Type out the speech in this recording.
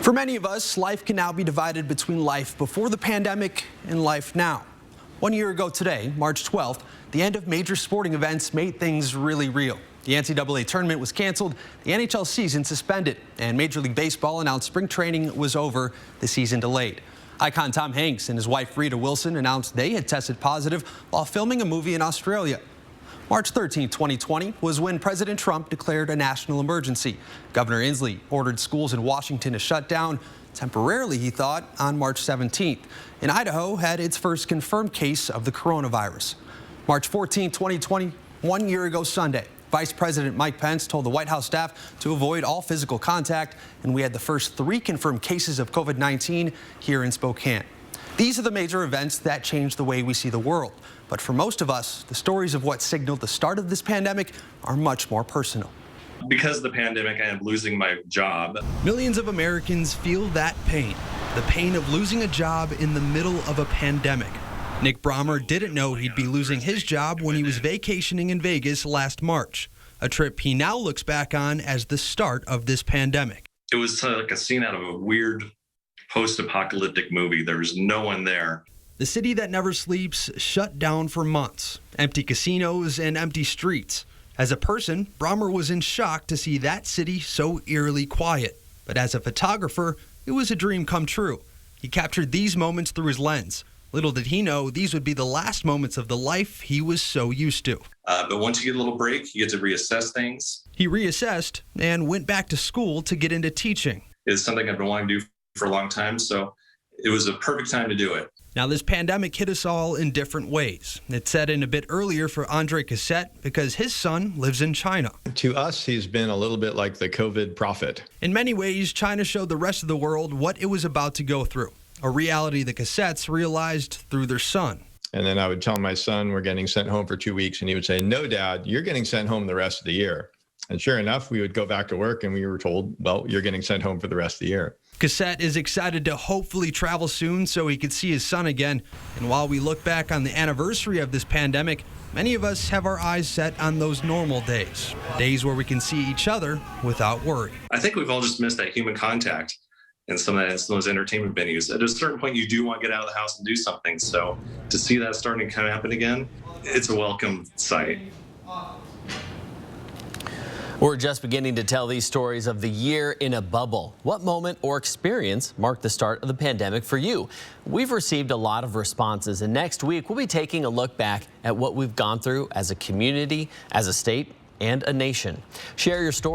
For many of us, life can now be divided between life before the pandemic and life now. 1 year ago today, March 12th, the end of major sporting events made things really real. The NCAA tournament was canceled, the NHL season suspended, and Major League Baseball announced spring training was over, the season delayed. Icon Tom Hanks and his wife Rita Wilson announced they had tested positive while filming a movie in Australia. March 13, 2020 was when President Trump declared a national emergency. Governor Inslee ordered schools in Washington to shut down temporarily, he thought, on March 17th. And Idaho had its first confirmed case of the coronavirus. March 14, 2020, 1 year ago Sunday, Vice President Mike Pence told the White House staff to avoid all physical contact, and we had the first 3 confirmed cases of COVID-19 here in Spokane. These are the major events that change the way we see the world. But for most of us, the stories of what signaled the start of this pandemic are much more personal. Because of the pandemic, I am losing my job. Millions of Americans feel that pain, the pain of losing a job in the middle of a pandemic. Nick Brommer didn't know he'd be losing his job when he was vacationing in Vegas last March, a trip he now looks back on as the start of this pandemic. It was like a scene out of a weird post-apocalyptic movie. There was no one there. The city that never sleeps shut down for months, empty casinos and empty streets. As a person, Brommer was in shock to see that city so eerily quiet. But as a photographer, it was a dream come true. He captured these moments through his lens. Little did he know these would be the last moments of the life he was so used to. But once you get a little break, you get to reassess things. He reassessed and went back to school to get into teaching. It's something I've been wanting to do for a long time, so it was a perfect time to do it. Now, this pandemic hit us all in different ways. It set in a bit earlier for Andre Cassette because his son lives in China. To us, he's been a little bit like the COVID prophet. In many ways, China showed the rest of the world what it was about to go through, a reality the Cassettes realized through their son. And then I would tell my son, we're getting sent home for 2 weeks. And he would say, no, Dad, you're getting sent home the rest of the year. And sure enough, we would go back to work and we were told, well, you're getting sent home for the rest of the year. Cassette is excited to hopefully travel soon so he could see his son again. And while we look back on the anniversary of this pandemic, many of us have our eyes set on those normal days, days where we can see each other without worry. I think we've all just missed that human contact in some of those entertainment venues. At a certain point, you do want to get out of the house and do something. So to see that starting to kind of happen again, it's a welcome sight. We're just beginning to tell these stories of the year in a bubble. What moment or experience marked the start of the pandemic for you? We've received a lot of responses, and next week we'll be taking a look back at what we've gone through as a community, as a state, and a nation. Share your story.